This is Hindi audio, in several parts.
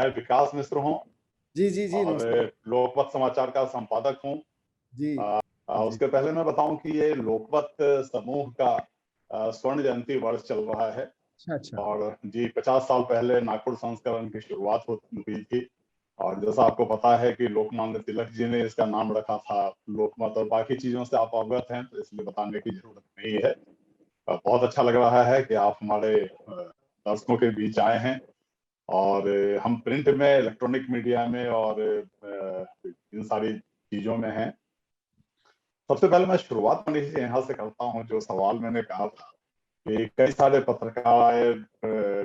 मैं विकास मिश्र हूँ जी जी जी, और नमस्कार लोकमत समाचार का संपादक हूँ। जी जी। उसके पहले मैं बताऊं कि ये लोकमत समूह का स्वर्ण जयंती वर्ष चल रहा है अच्छा अच्छा। और जी 50 साल पहले नागपुर संस्करण की शुरुआत हुई थी। और जैसा आपको पता है कि लोकमान्य तिलक जी ने इसका नाम रखा था लोकमत, और बाकी चीजों से आप अवगत हैं तो इसलिए बताने की जरूरत नहीं है। बहुत अच्छा लग रहा है कि आप हमारे दर्शकों के बीच आए हैं और हम प्रिंट में, इलेक्ट्रॉनिक मीडिया में और इन सारी चीजों में हैं। सबसे पहले मैं शुरुआत मनीष जी यहाँ से करता हूँ। जो सवाल मैंने कहा था कि कई सारे पत्रकार आए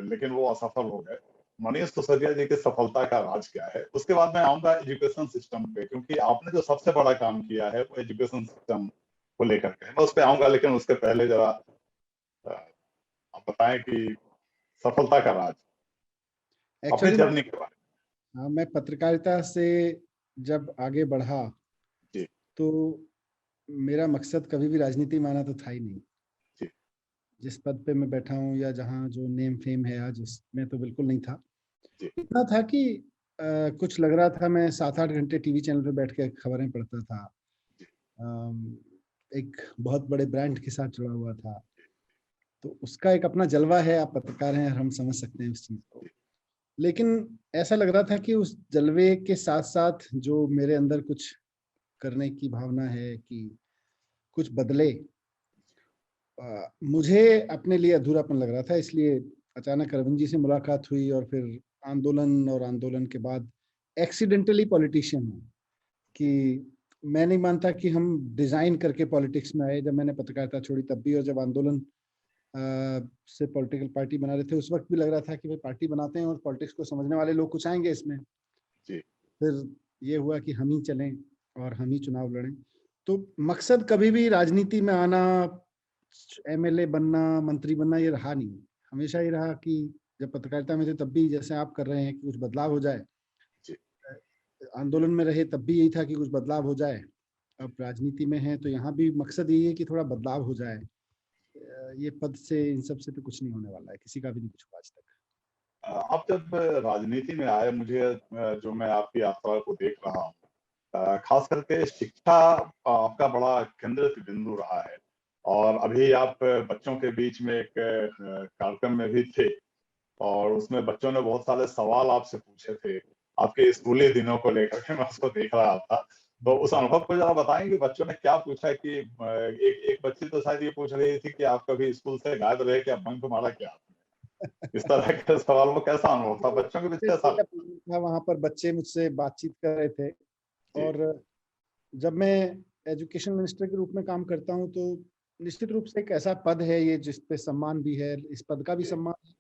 लेकिन वो असफल हो गए। मनीष सिसोदिया जी की सफलता का राज क्या है? उसके बाद मैं आऊंगा एजुकेशन सिस्टम पे, क्योंकि आपने जो सबसे बड़ा काम किया है वो एजुकेशन सिस्टम को लेकर के। मैं उस पर आऊंगा, लेकिन उसके पहले जरा आप बताएं कि सफलता का राज, अपनी एक्चुअली जर्नी के बारे हाँ, मैं पत्रकारिता से जब आगे बढ़ा में। जी तो मेरा मकसद कभी भी राजनीति में आना तो था ही नहीं। जी जिस पद पे मैं बैठा हूँ या जहाँ जो नेम फेम है आज, उसमें तो बिल्कुल नहीं था। जी इतना था कि कुछ लग रहा था, मैं 7-8 घंटे टीवी चैनल पे बैठ के खबरें पढ़ता था। जी अम, एक बहुत बड़े ब्रांड के साथ जुड़ा हुआ था, तो उसका एक अपना जलवा है। आप पत्रकार हैं, हम समझ सकते हैं उस चीज को। लेकिन ऐसा लग रहा था कि उस जलवे के साथ साथ जो मेरे अंदर कुछ करने की भावना है कि कुछ बदले, मुझे अपने लिए अधूरापन लग रहा था। इसलिए अचानक अरविंद जी से मुलाकात हुई और फिर आंदोलन, और आंदोलन के बाद एक्सीडेंटली पॉलिटिशियन हूँ कि मैं नहीं मानता कि हम डिजाइन करके पॉलिटिक्स में आए। जब मैंने पत्रकारिता छोड़ी तब भी, और जब आंदोलन से पॉलिटिकल पार्टी बना रहे थे उस वक्त भी लग रहा था कि भाई पार्टी बनाते हैं और पॉलिटिक्स को समझने वाले लोग कुछ आएंगे इसमें। जी फिर ये हुआ कि हम ही चलें और हम ही चुनाव लड़ें। तो मकसद कभी भी राजनीति में आना, एमएलए बनना, मंत्री बनना ये रहा नहीं। हमेशा ये रहा कि जब पत्रकारिता में थे तब भी, जैसे आप कर रहे हैं, कि कुछ बदलाव हो जाए। जी आंदोलन में रहे तब भी यही था कि कुछ बदलाव हो जाए। अब राजनीति में है तो यहाँ भी मकसद यही है कि थोड़ा बदलाव हो जाए। ये पद से, इन सब से तो कुछ नहीं होने वाला है, किसी का भी नहीं कुछ हुआ आज तक। आप जब राजनीति में आए, मुझे जो मैं आपकी यात्रा को देख रहा हूँ, खास करके शिक्षा आपका बड़ा केंद्रित बिंदु रहा है। और अभी आप बच्चों के बीच में एक कार्यक्रम में भी थे और उसमें बच्चों ने बहुत सारे सवाल आपसे पूछे थे आपके स्कूली दिनों को लेकर के। मैं उसको देख रहा था, तो उस अनुभव को जरा बताएं कि बच्चों ने क्या पूछा। कि एक बच्ची तो शायद ये पूछ रही थी कि आप कभी स्कूल से गायब रहे क्या, बंक मारा क्या आपने? इस तरह के सवाल, वो कैसा अनुभव था बच्चों के बीच, कैसा मेरा लगता? प्रोग्राम था, वहाँ पर बच्चे मुझसे बातचीत कर रहे थे। जी और जब मैं एजुकेशन मिनिस्टर के रूप में काम करता हूँ तो निश्चित रूप से एक ऐसा पद है ये जिस पे सम्मान भी है, इस पद का भी जी सम्मान है।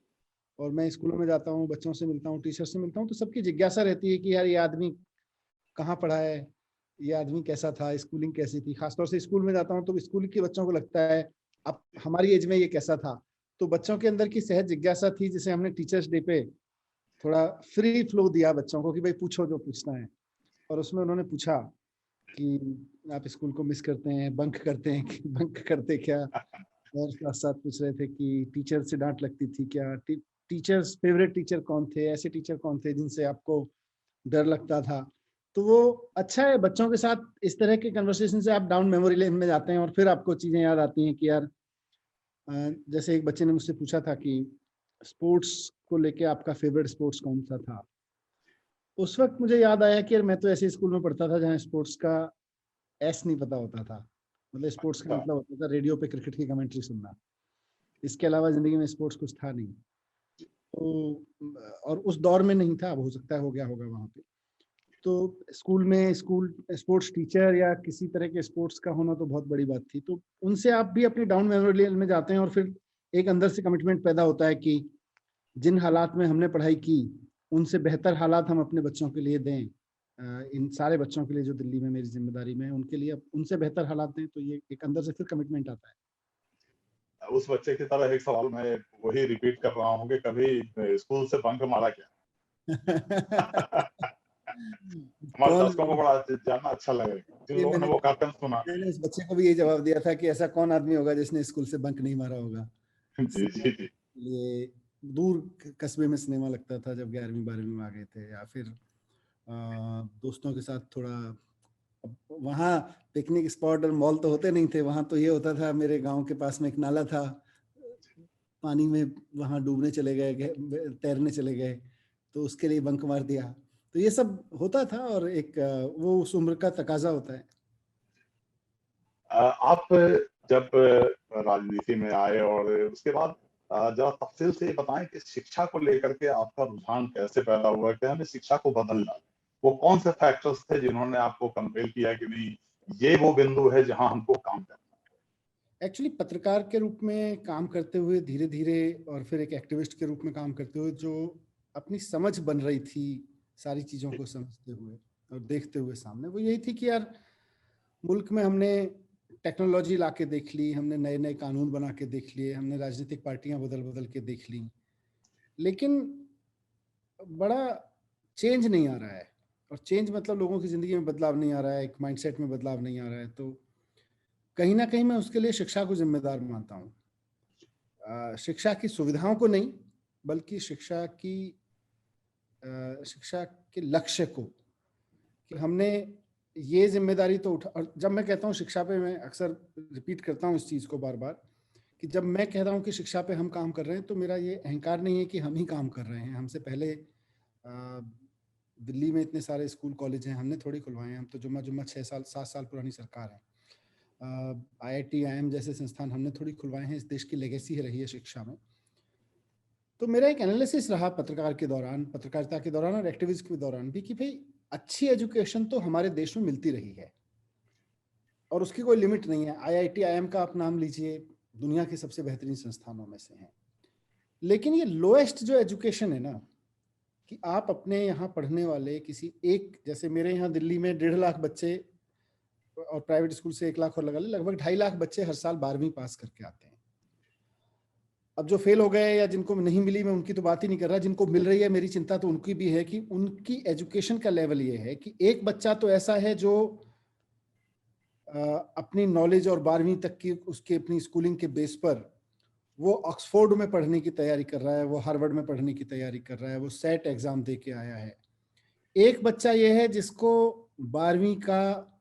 और मैं स्कूलों में जाता हूँ, बच्चों से मिलता हूँ, टीचर से मिलता हूँ, तो सबकी जिज्ञासा रहती है कि यार ये आदमी कहाँ पढ़ा है, ये आदमी कैसा था, स्कूलिंग कैसी थी। खासतौर से स्कूल में जाता हूँ तो स्कूल के बच्चों को लगता है अब हमारी एज में ये कैसा था। तो बच्चों के अंदर की सहज जिज्ञासा थी, जिसे हमने टीचर्स डे पे थोड़ा फ्री फ्लो दिया बच्चों को कि भाई पूछो जो पूछना है। और उसमें उन्होंने पूछा कि आप स्कूल को मिस करते हैं, बंक करते हैं कि बंक करते क्या। और साथ साथ पूछ रहे थे कि टीचर से डांट लगती थी क्या, टीचर्स फेवरेट टीचर कौन थे, ऐसे टीचर कौन थे जिनसे आपको डर लगता था। तो वो अच्छा है, बच्चों के साथ इस तरह के कन्वर्सेशन से आप डाउन मेमोरी लेन में जाते हैं और फिर आपको चीजें याद आती हैं कि यार जैसे एक बच्चे ने मुझसे पूछा था कि स्पोर्ट्स को लेके आपका फेवरेट स्पोर्ट्स कौन सा था। उस वक्त मुझे याद आया कि यार मैं तो ऐसे स्कूल में पढ़ता था जहाँ स्पोर्ट्स का एस नहीं पता होता था। मतलब स्पोर्ट्स का अच्छा। मतलब होता था रेडियो पे क्रिकेट की कमेंट्री सुनना, इसके अलावा जिंदगी में स्पोर्ट्स कुछ था नहीं। तो और उस दौर में नहीं था, अब हो सकता है हो गया होगा वहाँ पे। तो स्कूल में स्कूल स्पोर्ट्स टीचर या किसी तरह के स्पोर्ट्स का होना तो बहुत बड़ी बात थी। तो उनसे आप भी अपनी डाउन मेमोरी लेन में जाते हैं और फिर एक अंदर से कमिटमेंट पैदा होता है कि जिन हालात में हमने पढ़ाई की उनसे बेहतर हालात हम अपने बच्चों के लिए दें। इन सारे बच्चों के लिए जो दिल्ली में मेरी जिम्मेदारी में है उनके लिए उनसे बेहतर हालात दें। तो ये एक अंदर से फिर कमिटमेंट आता है। उस बच्चे की तरह एक सवाल मैं वही रिपीट कर रहा हूँ कि कभी स्कूल से बंक मारा क्या? हमारे कौन दर्शकों को बड़ा जानना अच्छा लगेगा जिन ये लोगों ने मैंने वो कार्यक्रम सुना। मैंने उस बच्चे को भी यही जवाब दिया था कि ऐसा कौन आदमी होगा जिसने स्कूल से बंक नहीं मारा होगा। जी जी जी ये दूर कस्बे में सिनेमा लगता था जब 11वीं 12वीं में आ गए थे, या फिर दोस्तों के साथ थोड़ा, वहाँ पिकनिक स्पॉट और मॉल तो होते नहीं थे, वहाँ तो ये होता था, मेरे गांव के पास में एक नाला था, पानी में वहाँ डूबने चले गए, तैरने चले गए, तो उसके लिए बंक मार दिया। तो ये सब होता था, और एक वो उस उम्र का तकाजा होता है। आप जब राजनीति में आए और उसके बाद जरा तफसील से ये बताएं कि शिक्षा को लेकर के आपका रुझान कैसे पैदा हुआ कि हमें शिक्षा को बदलना, वो कौन से फैक्टर्स थे जिन्होंने आपको कंपेल किया कि नहीं ये वो बिंदु है जहां हमको काम करना। एक्चुअली पत्रकार के रूप में काम करते हुए धीरे धीरे, और फिर एक एक्टिविस्ट के रूप में काम करते हुए, जो अपनी समझ बन रही थी सारी चीज़ों को समझते हुए और देखते हुए सामने, वो यही थी कि यार मुल्क में हमने टेक्नोलॉजी ला के देख ली, हमने नए नए कानून बना के देख लिए, हमने राजनीतिक पार्टियां बदल बदल के देख ली, लेकिन बड़ा चेंज नहीं आ रहा है। और चेंज मतलब लोगों की ज़िंदगी में बदलाव नहीं आ रहा है, एक माइंडसेट में बदलाव नहीं आ रहा है। तो कहीं ना कहीं मैं उसके लिए शिक्षा को जिम्मेदार मानता हूँ। शिक्षा की सुविधाओं को नहीं, बल्कि शिक्षा के लक्ष्य को, कि हमने ये जिम्मेदारी तो उठा। और जब मैं कहता हूँ शिक्षा पे, मैं अक्सर रिपीट करता हूँ इस चीज़ को बार बार, कि जब मैं कह रहा हूँ कि शिक्षा पे हम काम कर रहे हैं, तो मेरा ये अहंकार नहीं है कि हम ही काम कर रहे हैं। हमसे पहले दिल्ली में इतने सारे स्कूल कॉलेज हैं, हमने थोड़ी खुलवाए हैं। हम तो जुम्मा जुम्मा 6 साल 7 साल पुरानी सरकार है। IIT IIM जैसे संस्थान हमने थोड़ी खुलवाए हैं। इस देश की लेगेसी रही है शिक्षा में। तो मेरा एक एनालिसिस रहा पत्रकारिता के दौरान और एक्टिविज्म के दौरान भी, कि भाई अच्छी एजुकेशन तो हमारे देश में मिलती रही है और उसकी कोई लिमिट नहीं है। IIT IIM का आप नाम लीजिए, दुनिया के सबसे बेहतरीन संस्थानों में से हैं। लेकिन ये लोएस्ट जो एजुकेशन है ना, कि आप अपने यहाँ पढ़ने वाले किसी एक, जैसे मेरे यहाँ दिल्ली में 1.5 लाख बच्चे, और प्राइवेट स्कूल से 1 लाख और लगा ले, लगभग 2.5 लाख बच्चे हर साल 12वीं पास करके आते हैं। अब जो फेल हो गए या जिनको नहीं मिली, मैं उनकी तो बात ही नहीं कर रहा। जिनको मिल रही है, मेरी चिंता तो उनकी भी है, कि उनकी एजुकेशन का लेवल ये है कि एक बच्चा तो ऐसा है जो अपनी नॉलेज और 12वीं तक की उसकी अपनी स्कूलिंग के बेस पर वो ऑक्सफोर्ड में पढ़ने की तैयारी कर रहा है, वो हार्वर्ड में पढ़ने की तैयारी कर रहा है, वो सेट एग्जाम दे के आया है। एक बच्चा ये है जिसको 12वीं का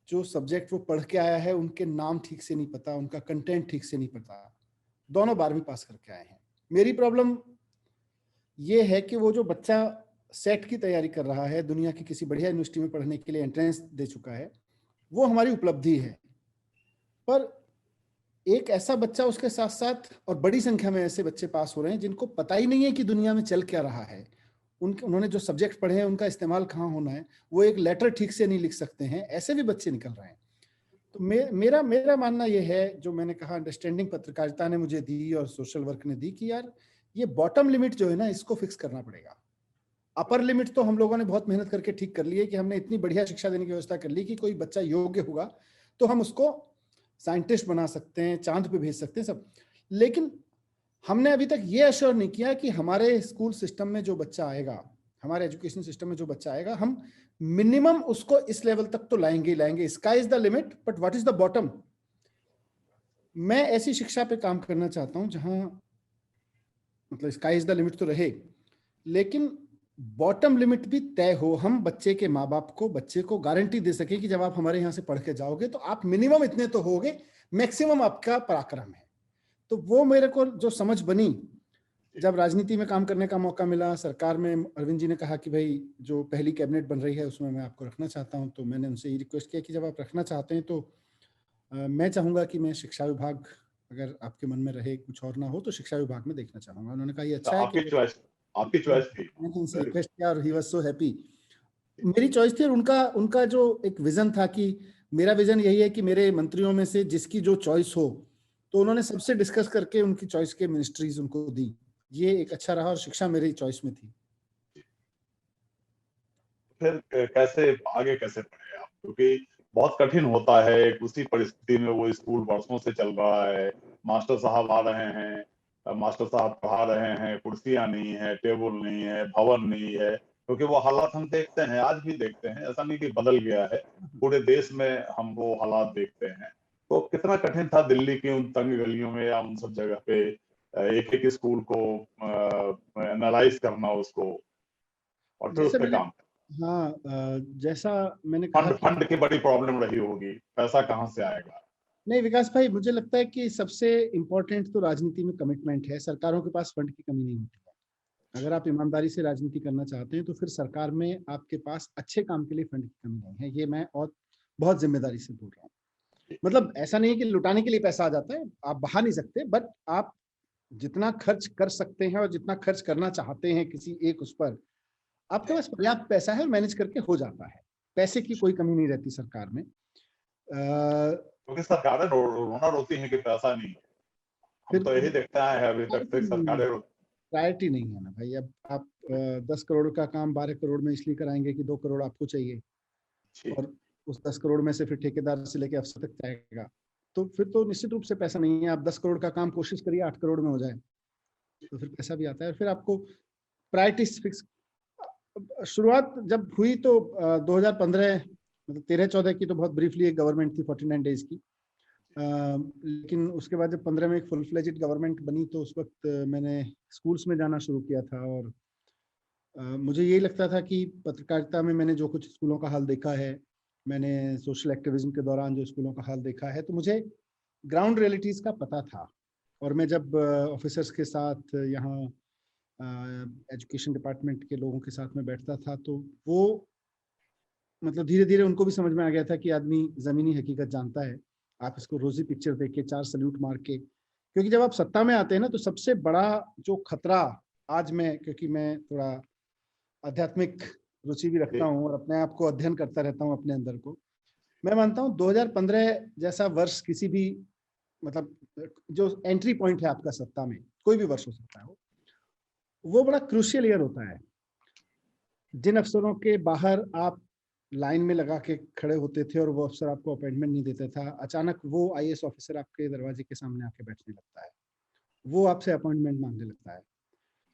जो सब्जेक्ट वो पढ़ के आया है, उनके नाम ठीक से नहीं पता, उनका कंटेंट ठीक से नहीं पता, दोनों 12वीं पास करके आए हैं। मेरी प्रॉब्लम ये है कि वो जो बच्चा सेट की तैयारी कर रहा है, दुनिया की किसी बढ़िया यूनिवर्सिटी में पढ़ने के लिए एंट्रेंस दे चुका है, वो हमारी उपलब्धि है। पर एक ऐसा बच्चा उसके साथ साथ, और बड़ी संख्या में ऐसे बच्चे पास हो रहे हैं जिनको पता ही नहीं है कि दुनिया में चल क्या रहा है। उन्होंने जो सब्जेक्ट पढ़े हैं उनका इस्तेमाल कहाँ होना है, वो एक लेटर ठीक से नहीं लिख सकते हैं, ऐसे भी बच्चे निकल रहे हैं। तो मेरा मेरा मानना ये है, जो मैंने कहा अंडरस्टैंडिंग पत्रकारिता ने मुझे दी और सोशल वर्क ने दी, कि यार ये बॉटम लिमिट जो है ना, इसको फिक्स करना पड़ेगा। अपर लिमिट तो हम लोगों ने बहुत मेहनत करके ठीक कर ली है, कि हमने इतनी बढ़िया शिक्षा देने की व्यवस्था कर ली कि कोई बच्चा योग्य होगा तो हम उसको साइंटिस्ट बना सकते हैं, चांद पे भेज सकते हैं सब। लेकिन हमने अभी तक ये अश्योर नहीं किया कि हमारे स्कूल सिस्टम में जो बच्चा आएगा, हमारे एजुकेशन सिस्टम में जो बच्चा आएगा, हम मिनिमम उसको इस लेवल तक तो लाएंगे ही लाएंगे। Sky is the limit, but what is the bottom. मैं ऐसी शिक्षा पे काम करना चाहता हूं जहां मतलब स्काई इज द लिमिट तो रहे, लेकिन बॉटम लिमिट भी तय हो। हम बच्चे के माँ बाप को, बच्चे को गारंटी दे सके कि जब आप हमारे यहाँ से पढ़ के जाओगे तो आप मिनिमम इतने तो होगे, मैक्सिमम आपका पराक्रम है। तो वो मेरे को जो समझ बनी, जब राजनीति में काम करने का मौका मिला, सरकार में अरविंद जी ने कहा कि भाई जो पहली कैबिनेट बन रही है उसमें मैं आपको रखना चाहता हूं, तो मैंने उनसे ये रिक्वेस्ट किया कि जब आप रखना चाहते हैं तो मैं चाहूंगा कि मैं शिक्षा विभाग, अगर आपके मन में रहे कुछ और ना हो, तो शिक्षा विभाग में देखना चाहूंगा। उन्होंने कहा ये अच्छा है कि आपकी चॉइस थी। मैंने उनसे रिक्वेस्ट किया और ही वाज सो हैप्पी। मेरी चॉइस थी, और उनका उनका जो एक विजन था, कि मेरा विजन यही है कि मेरे मंत्रियों में से जिसकी जो चॉइस हो, तो उन्होंने सबसे डिस्कस करके उनकी चॉइस के मिनिस्ट्रीज उनको दी। ये एक अच्छा रहा, और शिक्षा मेरी चॉइस में थी। फिर कैसे आगे कैसे बढ़े आप, क्योंकि बहुत कठिन होता है उसी परिस्थिति में वो स्कूल वर्षों से चल रहा है, मास्टर साहब आ रहे हैं, मास्टर साहब पढ़ा रहे हैं, कुर्सियां नहीं है, टेबल नहीं है, भवन नहीं है, क्योंकि वो हालात हम देखते हैं, आज भी देखते हैं, ऐसा नहीं कि बदल गया है, पूरे देश में हम वो हालात देखते हैं। तो कितना कठिन था दिल्ली की उन तंग गलियों में या उन सब जगह पे एक एक स्कूल को एनालाइज करना उसको, और फिर उस जैसे पे मैंने, काम करना। हाँ, जैसा मैंने कहा फंड कि फंड की बड़ी प्रॉब्लम रही होगी, पैसा कहाँ से आएगा? नहीं विकास भाई, मुझे लगता है कि सबसे इम्पोर्टेंट तो राजनीति में कमिटमेंट है। सरकारों के पास फंड की कमी नहीं होती है। अगर आप ईमानदारी से राजनीति करना चाहते हैं तो फिर सरकार में आपके पास अच्छे काम के लिए फंड की कमी नहीं है। ये मैं और बहुत जिम्मेदारी से बोल रहा हूँ। मतलब ऐसा नहीं है कि लुटाने के लिए पैसा आ जाता है, आप बहा नहीं सकते, बट आप जितना खर्च कर सकते हैं और जितना खर्च करना चाहते हैं किसी एक उस पर, आपके पास पर्याप्त पैसा है और मैनेज करके हो जाता है। पैसे की कोई कमी नहीं रहती सरकार में। क्योंकि सरकारें रोना रोती हैं कि पैसा नहीं है। हम फिर तो यही देखते आए हैं अभी तक से, सरकारें प्रायोरिटी नहीं है ना भाई। अब आप 10 करोड़ का काम 12 करोड़ में इसलिए कराएंगे कि 2 करोड़ आपको चाहिए, और उस 10 करोड़ में से फिर ठेकेदार से लेके अफसर तक जाएगा, तो फिर तो निश्चित रूप से पैसा नहीं है। आप 10 करोड़ का काम कोशिश करिए 8 करोड़ में हो जाए, तो फिर पैसा भी आता है। और फिर आपको प्रायोरिटीज फिक्स। शुरुआत जब हुई तो 2015, मतलब 13-14 की तो बहुत ब्रीफली एक गवर्नमेंट थी 49 डेज की। लेकिन उसके बाद जब 15 में एक फुल फ्लेजेड गवर्नमेंट बनी तो उस वक्त मैंने स्कूल्स में जाना शुरू किया था। और मुझे यही लगता था कि पत्रकारिता में मैंने जो कुछ स्कूलों का हाल देखा है, मैंने सोशल एक्टिविज्म के दौरान जो स्कूलों का हाल देखा है, तो मुझे ग्राउंड रियलिटीज़ का पता था। और मैं जब ऑफिसर्स के साथ यहाँ एजुकेशन डिपार्टमेंट के लोगों के साथ में बैठता था, तो वो मतलब धीरे धीरे उनको भी समझ में आ गया था कि आदमी ज़मीनी हकीकत जानता है। आप इसको रोजी पिक्चर देख के 4 सल्यूट मार के, क्योंकि जब आप सत्ता में आते हैं ना, तो सबसे बड़ा जो खतरा आज मैं, क्योंकि मैं थोड़ा आध्यात्मिक रुचि भी रखता हूँ और अपने आप को अध्ययन करता रहता हूँ अपने अंदर को, मैं मानता हूँ 2015 जैसा वर्ष किसी भी, मतलब जो एंट्री पॉइंट है आपका सत्ता में, कोई भी वर्ष हो सकता है, वो बड़ा क्रूशियल ईयर होता है। जिन अफसरों के बाहर आप लाइन में लगा के खड़े होते थे और वो अफसर आपको अपॉइंटमेंट नहीं देता था, अचानक वो आईएएस ऑफिसर आपके दरवाजे के सामने आके बैठने लगता है, वो आपसे अपॉइंटमेंट मांगने लगता है।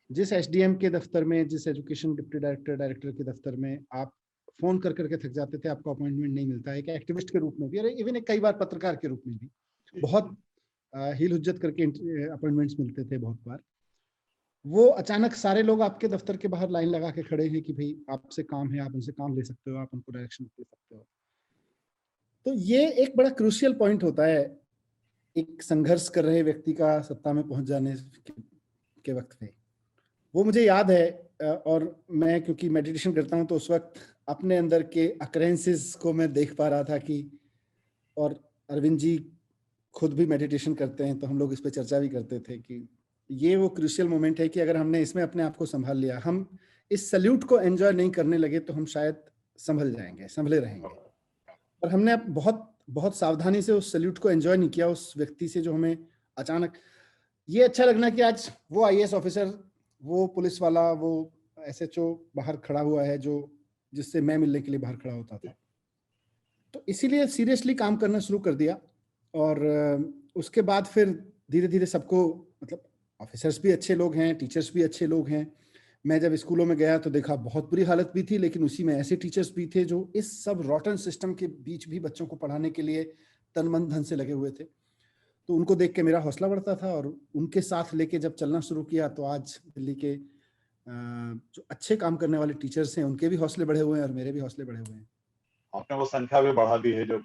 जिस एसडीएम के दफ्तर में, जिस एजुकेशन डिप्टी डायरेक्टर डायरेक्टर के दफ्तर में आप फोन कर करके थक जाते थे, आपको अपॉइंटमेंट नहीं मिलता है, एक एक्टिविस्ट के रूप में भी, और इवन कई बार पत्रकार के रूप में भी बहुत हील हुज्जत करके अपॉइंटमेंट्स मिलते थे बहुत बार। वो अचानक सारे लोग आपके दफ्तर के बाहर लाइन लगा के खड़े हैं कि भाई आपसे काम है, आप उनसे काम ले सकते हो, आप उनको डायरेक्शन दे सकते हो। तो ये एक बड़ा क्रूशियल पॉइंट होता है एक संघर्ष कर रहे व्यक्ति का सत्ता में पहुंच जाने के वक्त पे। वो मुझे याद है। और मैं क्योंकि मेडिटेशन करता हूँ तो उस वक्त अपने अंदर के अक्रेंसेस को मैं देख पा रहा था कि, और अरविंद जी खुद भी मेडिटेशन करते हैं तो हम लोग इस पर चर्चा भी करते थे कि ये वो क्रूशियल मोमेंट है कि अगर हमने इसमें अपने आप को संभाल लिया, हम इस सल्यूट को एंजॉय नहीं करने लगे, तो हम शायद संभल जाएंगे, संभले रहेंगे। और हमने बहुत बहुत सावधानी से उस सल्यूट को एंजॉय नहीं किया उस व्यक्ति से जो हमें अचानक ये अच्छा लगना कि आज वो आईएएस ऑफिसर, वो पुलिस वाला, वो एसएचओ बाहर खड़ा हुआ है जो जिससे मैं मिलने के लिए बाहर खड़ा होता था। तो इसीलिए सीरियसली काम करना शुरू कर दिया। और उसके बाद फिर धीरे धीरे सबको, मतलब ऑफिसर्स भी अच्छे लोग हैं, टीचर्स भी अच्छे लोग हैं। मैं जब स्कूलों में गया तो देखा बहुत बुरी हालत भी थी, लेकिन उसी में ऐसे टीचर्स भी थे जो इस सब रॉटन सिस्टम के बीच भी बच्चों को पढ़ाने के लिए तन मन धन से लगे हुए थे। तो उनको देख के मेरा हौसला बढ़ता था, और उनके साथ लेके जब चलना शुरू किया तो आज दिल्ली के जो अच्छे काम करने वाले टीचर्स हैं उनके भी हौसले बढ़े हुए हैं और मेरे भी हौसले बढ़े हुए हैं। आपने वो संख्या भी बढ़ा दी है, जो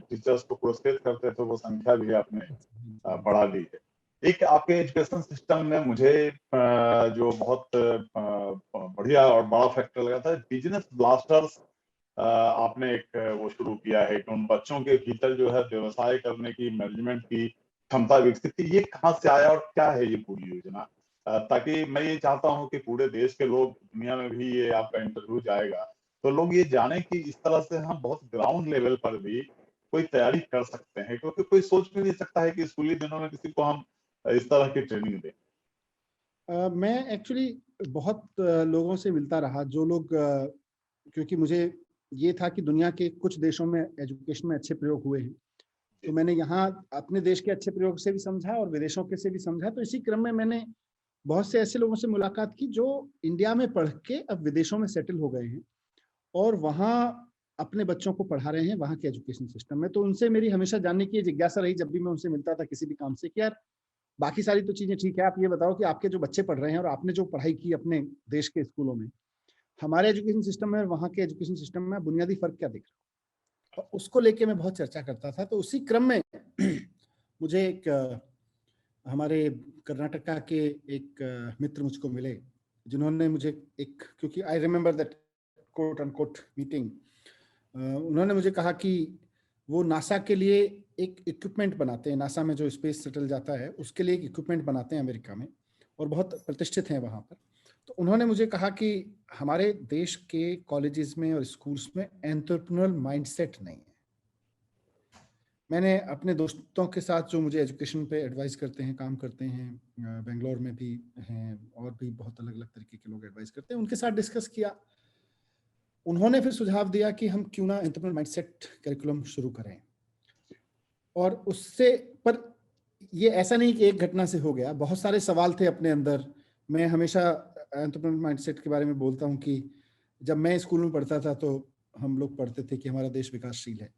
टीचर्स को पुरस्कृत करते थे, वो संख्या भी आपने बढ़ा दी है। एक आपके एजुकेशन सिस्टम में मुझे जो बहुत बढ़िया और बड़ा फैक्टर लगा था, बिजनेस ब्लास्टर्स आपने एक वो शुरू किया है कि उन बच्चों के भीतर जो है व्यवसाय करने की, मैनेजमेंट की क्षमता विकसित की। ये कहाँ से आया और क्या है ये पूरी योजना? ताकि मैं ये चाहता हूँ कि पूरे देश के लोग, दुनिया में भी ये आपका इंटरव्यू जाएगा तो लोग ये जाने कि इस तरह से हम बहुत ग्राउंड लेवल पर भी कोई तैयारी कर सकते हैं, क्योंकि कोई सोच भी नहीं सकता है कि स्कूली दिनों में किसी को हम इस तरह की ट्रेनिंग दें। मैं एक्चुअली बहुत लोगों से मिलता रहा, जो लोग क्योंकि मुझे ये था कि दुनिया के कुछ देशों में एजुकेशन में अच्छे प्रयोग हुए हैं, तो मैंने यहाँ अपने देश के अच्छे प्रयोग से भी समझा और विदेशों के से भी समझा। तो इसी क्रम में मैंने बहुत से ऐसे लोगों से मुलाकात की जो इंडिया में पढ़ के अब विदेशों में सेटल हो गए हैं और वहाँ अपने बच्चों को पढ़ा रहे हैं वहाँ के एजुकेशन सिस्टम में। तो उनसे मेरी हमेशा जानने की जिज्ञासा रही, जब भी मैं उनसे मिलता था किसी भी काम से, कि यार बाकी सारी तो चीजें ठीक है। आप ये बताओ कि आपके जो बच्चे पढ़ रहे हैं और आपने जो पढ़ाई की अपने देश के स्कूलों में, हमारे एजुकेशन सिस्टम में और वहाँ के एजुकेशन सिस्टम में बुनियादी फर्क क्या दिख रहा है? और उसको लेके मैं बहुत चर्चा करता था। तो उसी क्रम में मुझे एक हमारे कर्नाटका के एक मित्र मुझको मिले, जिन्होंने मुझे एक, क्योंकि I remember that quote unquote meeting, उन्होंने मुझे कहा कि वो नासा के लिए एक इक्विपमेंट बनाते हैं। नासा में जो स्पेस शटल जाता है उसके लिए एक इक्विपमेंट बनाते हैं अमेरिका में, और बहुत प्रतिष्ठित हैं वहाँ पर। तो उन्होंने मुझे कहा कि हमारे देश के कॉलेजेस में और स्कूल्स में एंटरप्रेन्योरल माइंडसेट नहीं है। मैंने अपने दोस्तों के साथ जो मुझे एजुकेशन पे एडवाइस करते हैं, काम करते हैं, बेंगलोर में भी हैं और भी बहुत अलग अलग तरीके के लोग एडवाइस करते हैं, उनके साथ डिस्कस किया। उन्होंने फिर सुझाव दिया कि हम क्यों ना एंटरप्रेन्योरल माइंडसेट करिकुलम शुरू करें। और उससे, पर ये ऐसा नहीं कि एक घटना से हो गया, बहुत सारे सवाल थे अपने अंदर। मैं हमेशा एंटरप्रेन्योरल माइंडसेट के बारे में बोलता हूँ कि जब मैं स्कूल में पढ़ता था तो हम लोग पढ़ते थे कि हमारा देश विकासशील है।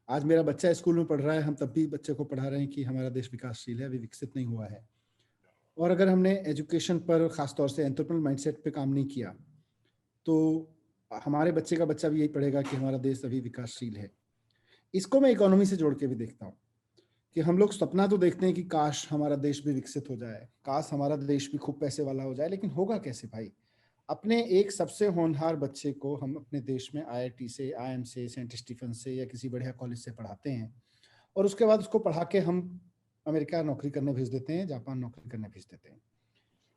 आज मेरा बच्चा स्कूल में पढ़ रहा है, हम तब भी बच्चे को पढ़ा रहे हैं कि हमारा देश विकासशील है, अभी विकसित नहीं हुआ है। और अगर हमने एजुकेशन पर, खासतौर से एंटरप्रेन्योरल माइंडसेट पे काम नहीं किया, तो हमारे बच्चे का बच्चा भी यही पढ़ेगा कि हमारा देश अभी विकासशील है। इसको मैं इकोनॉमी से जोड़ के भी देखता हूँ कि हम लोग सपना तो देखते हैं कि काश हमारा देश भी विकसित हो जाए, काश हमारा देश भी खूब पैसे वाला हो जाए, लेकिन होगा कैसे भाई? अपने एक सबसे होनहार बच्चे को हम अपने देश में आईआईटी से, आईएम से, सेंट स्टीफन से या किसी बढ़िया कॉलेज से पढ़ाते हैं, और उसके बाद उसको पढ़ा के हम अमेरिका नौकरी करने भेज देते हैं, जापान नौकरी करने भेज देते हैं।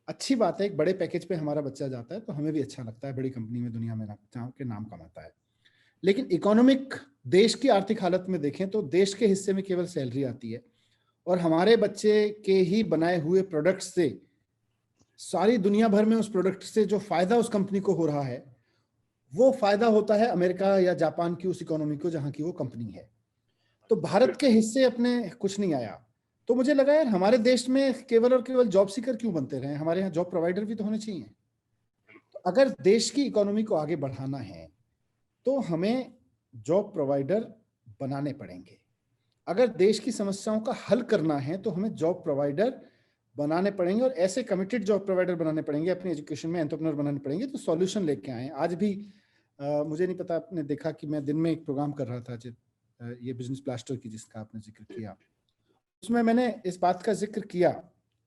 अच्छी बात है, एक बड़े पैकेज पे हमारा बच्चा जाता है तो हमें भी अच्छा लगता है, बड़ी कंपनी में दुनिया में के नाम कमाता है। लेकिन इकोनॉमिक, देश की आर्थिक हालत में देखें तो देश के हिस्से में केवल सैलरी आती है, और हमारे बच्चे के ही बनाए हुए प्रोडक्ट से, सारी दुनिया भर में उस प्रोडक्ट से जो फायदा उस कंपनी को हो रहा है, वो फायदा होता है अमेरिका या जापान की उस इकोनॉमी को जहां की वो कंपनी है। तो भारत के हिस्से अपने कुछ नहीं आया। तो मुझे लगा यार, हमारे देश में केवल और केवल जॉब सीकर क्यों बनते रहे? हमारे यहाँ जॉब प्रोवाइडर भी तो होने चाहिए। तो अगर देश की इकोनॉमी को आगे बढ़ाना है तो हमें जॉब प्रोवाइडर बनाने पड़ेंगे। अगर देश की समस्याओं का हल करना है तो हमें जॉब प्रोवाइडर बनाने पड़ेंगे, और ऐसे कमिटेड जॉब प्रोवाइडर बनाने पड़ेंगे, अपनी एजुकेशन में एंटरप्रेन्योर बनाने पड़ेंगे तो सॉल्यूशन लेके आए। आज भी मुझे नहीं पता, आपने देखा कि मैं दिन में एक प्रोग्राम कर रहा था ये बिजनेस ब्लास्टर की, जिसका आपने जिक्र किया, उसमें मैंने इस बात का जिक्र किया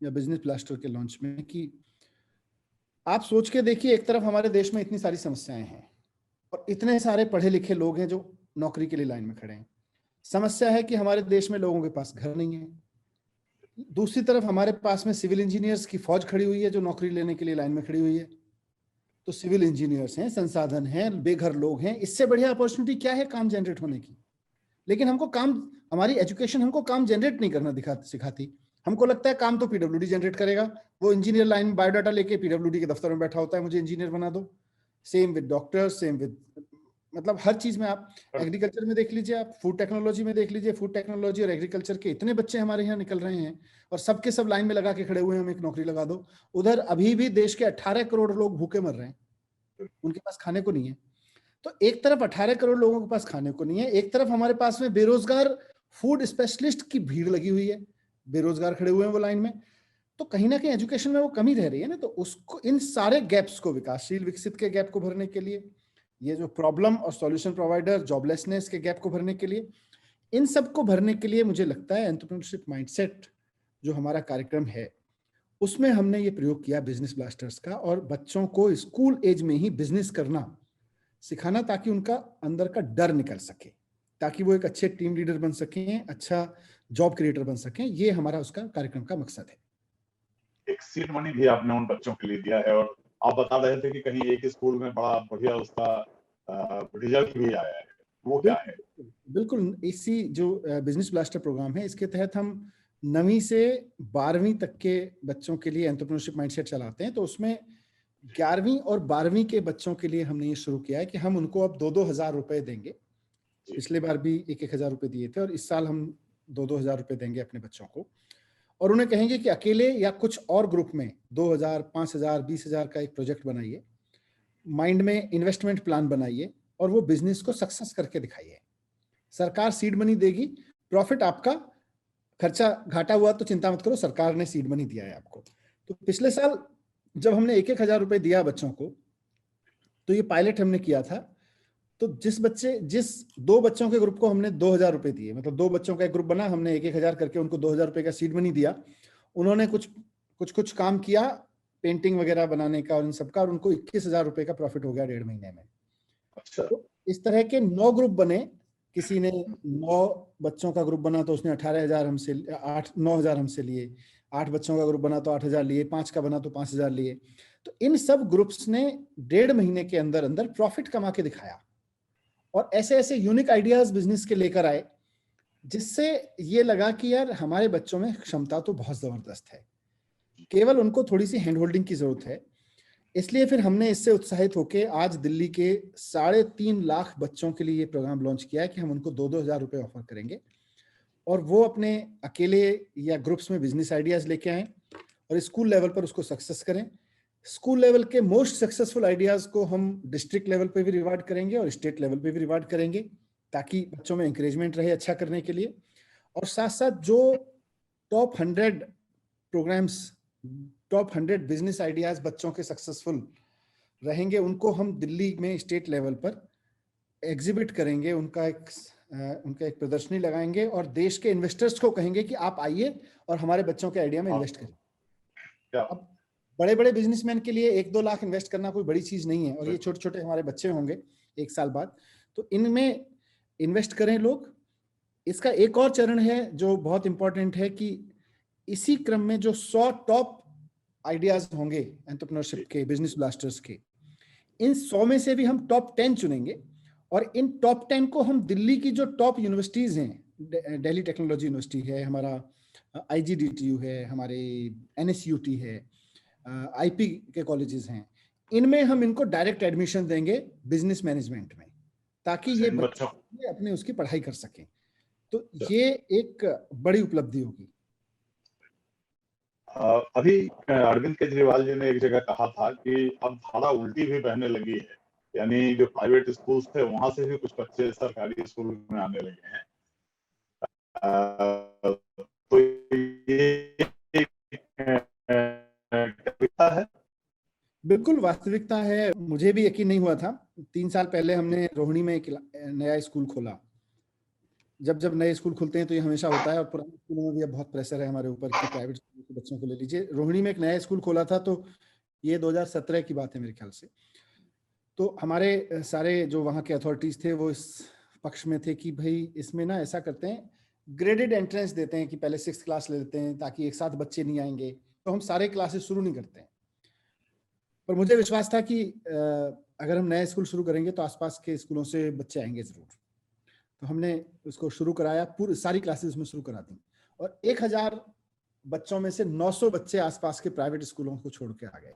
या बिजनेस ब्लास्टर के लॉन्च में कि आप सोच के देखिए, एक तरफ हमारे देश में इतनी सारी समस्याएं हैं और इतने सारे पढ़े लिखे लोग हैं जो नौकरी के लिए लाइन में खड़े हैं। समस्या है कि हमारे देश में लोगों के पास घर नहीं है। दूसरी तरफ हमारे पास में सिविल इंजीनियर्स की फौज खड़ी हुई है जो नौकरी लेने के लिए लाइन में खड़ी हुई है। तो सिविल इंजीनियर्स हैं, संसाधन हैं, बेघर लोग हैं, इससे बढ़िया अपॉर्चुनिटी क्या है काम जनरेट होने की? लेकिन हमको काम, हमारी एजुकेशन हमको काम जनरेट नहीं करना सिखाती। हमको लगता है काम तो पीडब्ल्यूडी जनरेट करेगा। वो इंजीनियर लाइन में बायोडाटा लेके पीडब्ल्यूडी के दफ्तर में बैठा होता है, मुझे इंजीनियर बना दो। Same with doctors, same with, मतलब हर चीज में। आप एग्रीकल्चर में देख लीजिए, आप फूड टेक्नोलॉजी में देख लीजिए, फूड टेक्नोलॉजी और एग्रीकल्चर के इतने बच्चे हमारे यहाँ निकल रहे हैं और सबके सब लाइन में लगा के खड़े हुए हैं, हम एक नौकरी लगा दो। उधर अभी भी देश के 18 करोड़ लोग भूखे मर रहे हैं, उनके पास खाने को नहीं है। तो एक तरफ 18 करोड़ लोगों के पास खाने को नहीं है, एक तरफ हमारे पास में बेरोजगार फूड स्पेशलिस्ट की भीड़ लगी हुई है, बेरोजगार खड़े हुए हैं वो लाइन में। तो कहीं ना कहीं एजुकेशन में वो कमी रह रही है ना। तो उसको, इन सारे गैप्स को, विकासशील विकसित के गैप को भरने के लिए, ये जो प्रॉब्लम और सॉल्यूशन प्रोवाइडर, जॉबलेसनेस के गैप को भरने के लिए, इन सब को भरने के लिए मुझे लगता है एंटरप्रेन्योरशिप माइंडसेट जो हमारा कार्यक्रम है, उसमें हमने ये प्रयोग किया बिजनेस ब्लास्टर्स का, और बच्चों को स्कूल एज में ही बिजनेस करना सिखाना, ताकि उनका अंदर का डर निकल सके, ताकि वो एक अच्छे टीम लीडर बन सकें, अच्छा जॉब क्रिएटर बन सकें। ये हमारा उसका कार्यक्रम का मकसद है। एक सीड मनी भी आपने उन बच्चों के लिए दिया है, और आप बता रहे थे कि कहीं एक स्कूल में बड़ा बढ़िया उसका रिजल्ट भी आया है, वो क्या है? बिल्कुल, इसी जो बिजनेस ब्लास्टर प्रोग्राम है, इसके तहत हम 9वीं से 12वीं तक के बच्चों के लिए एंटरप्रेन्योरशिप माइंडसेट चलाते हैं। तो उसमें 11वीं और 12वीं के बच्चों के लिए हमने ये शुरू किया है कि हम उनको अब 2-2 हजार रुपए देंगे। पिछले बार भी 1-1 हजार रुपए दिए थे, और इस साल हम 2-2 हजार रुपए देंगे अपने बच्चों को, और उन्हें कहेंगे कि अकेले या कुछ और ग्रुप में 2,000, 5,000, 20,000 का एक प्रोजेक्ट बनाइए, माइंड में इन्वेस्टमेंट प्लान बनाइए, और वो बिजनेस को सक्सेस करके दिखाइए। सरकार सीड मनी देगी, प्रॉफिट आपका खर्चा घाटा हुआ तो चिंता मत करो, सरकार ने सीड मनी दिया है आपको। तो पिछले साल जब हमने 1,000 रुपए दिया बच्चों को, तो ये पायलट हमने किया था। तो जिस 2 बच्चों के ग्रुप को हमने 2,000 रुपए दिए, मतलब 2 बच्चों का एक ग्रुप बना, हमने 1,000 करके उनको 2,000 रुपए का सीड मनी दिया। उन्होंने कुछ काम किया पेंटिंग वगैरह बनाने का और इन सबका, और उनको 21,000 रुपए का प्रॉफिट हो गया 1.5 महीने में। अच्छा। तो इस तरह के 9 ग्रुप बने। किसी ने 9 बच्चों का ग्रुप बना तो उसने 18,000 हमसे 9,000 हमसे लिए। 8 बच्चों का ग्रुप बना तो 8,000 लिए। 5 का बना तो 5,000 लिए। तो इन सब ग्रुप्स ने 1.5 महीने के अंदर अंदर प्रॉफिट कमा के दिखाया, और ऐसे ऐसे यूनिक आइडियाज बिजनेस के लेकर आए, जिससे ये लगा कि यार हमारे बच्चों में क्षमता तो बहुत जबरदस्त है, केवल उनको थोड़ी सी हैंड होल्डिंग की जरूरत है। इसलिए फिर हमने इससे उत्साहित होकर आज दिल्ली के 3.5 लाख बच्चों के लिए ये प्रोग्राम लॉन्च किया है कि हम उनको 2-2 हजार रुपए ऑफर करेंगे, और वो अपने अकेले या ग्रुप्स में बिजनेस आइडियाज लेके आए और स्कूल लेवल पर उसको सक्सेस करें। स्कूल लेवल के मोस्ट सक्सेसफुल आइडियाज को हम डिस्ट्रिक्ट लेवल पे भी रिवार्ड करेंगे और स्टेट लेवल पे भी रिवार्ड करेंगे, ताकि बच्चों में इंकरेजमेंट रहे अच्छा करने के लिए। और साथ साथ जो top 100 programs, top 100 business ideas बच्चों के सक्सेसफुल रहेंगे, उनको हम दिल्ली में स्टेट लेवल पर एग्जिबिट करेंगे, उनका एक प्रदर्शनी लगाएंगे और देश के इन्वेस्टर्स को कहेंगे कि आप आइए और हमारे बच्चों के आइडिया में इन्वेस्ट करें। अब बड़े बड़े बिजनेसमैन के लिए 1-2 लाख इन्वेस्ट करना कोई बड़ी चीज नहीं है, और ये छोटे छोटे हमारे बच्चे होंगे 1 साल बाद, तो इनमें इन्वेस्ट करें लोग। इसका एक और चरण है जो बहुत इंपॉर्टेंट है कि इसी क्रम में जो 100 टॉप आइडियाज होंगे एंटरप्रेन्योरशिप के, बिजनेस ब्लास्टर्स के, इन 100 में से भी हम टॉप 10 चुनेंगे, और इन टॉप 10 को हम दिल्ली की जो टॉप यूनिवर्सिटीज हैं, दिल्ली टेक्नोलॉजी यूनिवर्सिटी है, हमारा IGDTU है, हमारे NSUT है, IP के कॉलेजेस हैं, इनमें हम इनको डायरेक्ट एडमिशन देंगे बिजनेस मैनेजमेंट में, ताकि ये बच्चे अपने उसकी पढ़ाई कर सकें। तो ये एक बड़ी उपलब्धि होगी। अभी अरविंद केजरीवाल जी ने एक जगह कहा था कि अब धारा उल्टी भी बहने लगी है, यानी जो प्राइवेट स्कूल्स थे वहां से भी कुछ बच्चे सरकारी स्कूल में आने लगे हैं। तो ये वास्तविकता है? बिल्कुल वास्तविकता है। मुझे भी यकीन नहीं हुआ था। 3 साल पहले हमने रोहिणी में एक नया स्कूल खोला। जब नए स्कूल खुलते हैं तो ये हमेशा होता है, और पुराने स्कूलों में भी अब बहुत प्रेशर है हमारे ऊपर कि प्राइवेट स्कूल के बच्चों को ले लीजिए। रोहिणी में एक नया स्कूल खोला था, तो ये 2017 की बात है मेरे ख्याल से। तो हमारे सारे जो वहाँ के अथॉरिटीज थे वो इस पक्ष में थे कि भाई इसमें ना ऐसा करते हैं, ग्रेडेड एंट्रेंस देते हैं कि पहले 6th क्लास ले लेते हैं, ताकि एक साथ बच्चे नहीं आएंगे, तो हम सारे क्लासेस शुरू नहीं करते हैं। पर मुझे विश्वास था कि अगर हम नया स्कूल शुरू करेंगे तो आसपास के स्कूलों से बच्चे आएंगे जरूर। तो हमने उसको शुरू कराया, पूरी सारी क्लासेस उसमें शुरू करा दी, और 1,000 बच्चों में से 900 बच्चे आसपास के प्राइवेट स्कूलों को छोड़ के आ गए।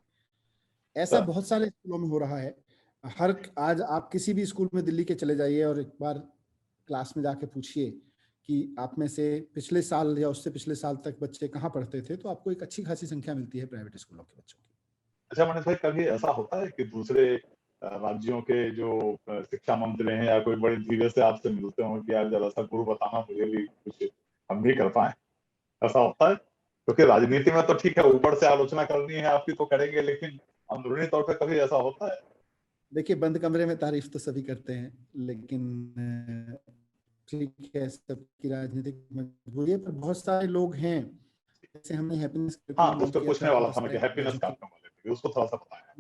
ऐसा बहुत सारे स्कूलों में हो रहा है। आज आप किसी भी स्कूल में दिल्ली के चले जाइए और एक बार क्लास में जाके पूछिए कि आप में से पिछले साल या उससे पिछले साल तक बच्चे कहाँ पढ़ते थे, तो आपको एक अच्छी खासी संख्या मिलती है प्राइवेट स्कूलों के बच्चों की। अच्छा मनीष भाई, कभी ऐसा होता है कि दूसरे राज्यों के जो शिक्षा मंत्री हैं या कोई बड़े धीरे से आपसे मिलते हो कि यार जरा सा गुरु बताना, मुझे भी कुछ हम भी कर पाए? ऐसा होता है? क्योंकि राजनीति में तो ठीक है, ऊपर से आलोचना करनी है आपकी तो करेंगे, लेकिन अंदरूनी तौर पर कभी ऐसा होता है? देखिए, बंद कमरे में तारीफ तो सभी करते हैं, लेकिन ठीक है, सबकी राजनीतिक मजबूरी है, पर बहुत सारे लोग हैं, जैसे हमने हैप्पीनेस उसको पूछने वाला था मैं कि हैप्पीनेस का आपका मतलब उसको थोड़ा सा बताया।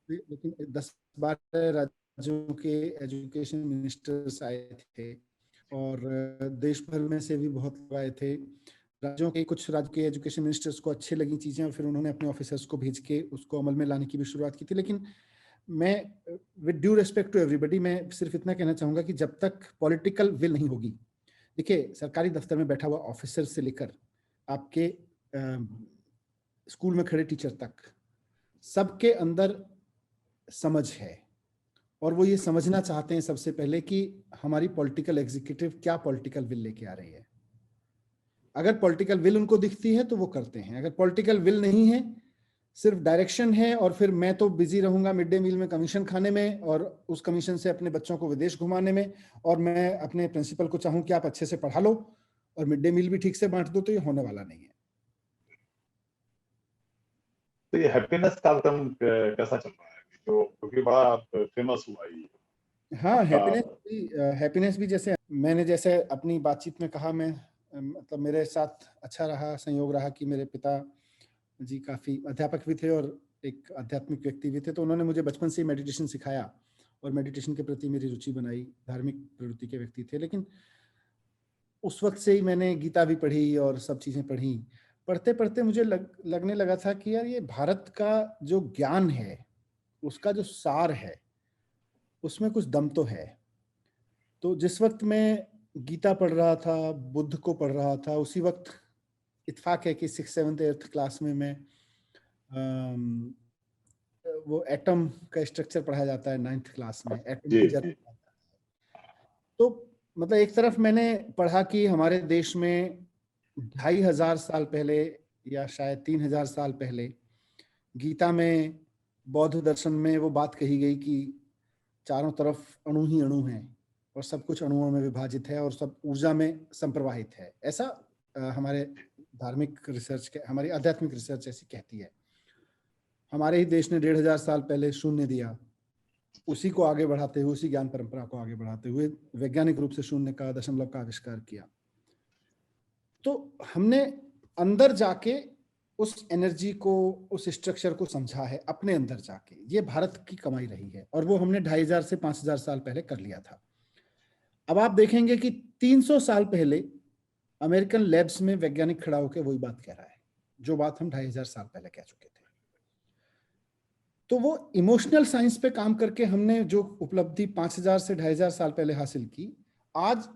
लेकिन 10-12 राज्यों के एजुकेशन मिनिस्टर्स आए थे, और देश भर में से भी बहुत लोग आए थे। राज्यों के कुछ राज्य के एजुकेशन मिनिस्टर्स को अच्छी लगी चीजें, और फिर उन्होंने अपने ऑफिसर्स को भेज के उसको अमल में लाने की भी शुरुआत की थी। लेकिन मैं with due respect to everybody, मैं सिर्फ इतना कहना चाहूंगा कि जब तक पॉलिटिकल विल नहीं होगी, देखिए सरकारी दफ्तर में बैठा हुआ ऑफिसर से लेकर आपके स्कूल में खड़े टीचर तक, सबके अंदर समझ है, और वो ये समझना चाहते हैं सबसे पहले कि हमारी पॉलिटिकल एग्जीक्यूटिव क्या पॉलिटिकल विल लेके आ रही है। अगर पॉलिटिकल विल उनको दिखती है तो वो करते हैं, अगर पॉलिटिकल विल नहीं है, सिर्फ डायरेक्शन है, और फिर मैं तो बिजी रहूंगा मिड डे मील में कमीशन खाने में, और उस कमीशन से अपने बच्चों को विदेश घुमाने में, और मैं अपने प्रिंसिपल को चाहूं कि आप अच्छे से पढ़ा लो और मिड डे मील भी ठीक से बांट दो तो ये होने वाला नहीं है। तो ये हैप्पीनेस कार्यक्रम कैसा चल रहा है, जो क्योंकि बड़ा फेमस हुआ ये हाँ, आपका? हैप्पीनेस भी जैसे मैंने जैसे अपनी बातचीत में कहा, मैं मतलब मेरे साथ अच्छा रहा, संयोग रहा कि मेरे पिता जी काफ़ी अध्यापक भी थे और एक आध्यात्मिक व्यक्ति भी थे, तो उन्होंने मुझे बचपन से ही मेडिटेशन सिखाया और मेडिटेशन के प्रति मेरी रुचि बनाई। धार्मिक प्रवृत्ति के व्यक्ति थे, लेकिन उस वक्त से ही मैंने गीता भी पढ़ी और सब चीज़ें पढ़ी। पढ़ते-पढ़ते मुझे लगने लगा था कि यार ये भारत का जो ज्ञान है, उसका जो सार है, उसमें कुछ दम तो है। तो जिस वक्त मैं गीता पढ़ रहा था, बुद्ध को पढ़ रहा था, उसी वक्त इत्तेफाक है कि 6th, 7th, 8th क्लास में मैं वो एटम का स्ट्रक्चर पढ़ाया जाता है 9th क्लास में, एटम जी की जी। जर्नी। तो मतलब एक तरफ मैंने पढ़ा कि हमारे देश में 2500 साल पहले या शायद 3000 साल पहले गीता में, बौद्ध दर्शन में वो बात कही गई कि चारों तरफ अणु ही अणु हैं और सब कुछ अणुओं में विभाजित है और सब ऊर्जा में संप्रवाहित है। ऐसा हमारे धार्मिक रिसर्च के, हमारी आध्यात्मिक रिसर्च ऐसी कहती है। हमारे ही देश ने 1500 साल पहले शून्य दिया, उसी को आगे बढ़ाते हुए, उसी ज्ञान परंपरा को आगे बढ़ाते हुए वैज्ञानिक रूप से शून्य का, दशमलव का आविष्कार किया। तो हमने अंदर जाके उस एनर्जी को, उस स्ट्रक्चर को समझा है अपने अंदर जाके। ये भारत की कमाई रही है और वो हमने 2500 से 5000 साल पहले कर लिया था। अब आप देखेंगे कि 300 साल पहले अमेरिकन लैब्स में वैज्ञानिक खड़ा होकर वही बात कह रहा है, जो बात हम 2500 साल पहले कह चुके थे। तो वो इमोशनल साइंस पे काम करके हमने जो उपलब्धि 5000 से 2500 साल पहले हासिल की, आज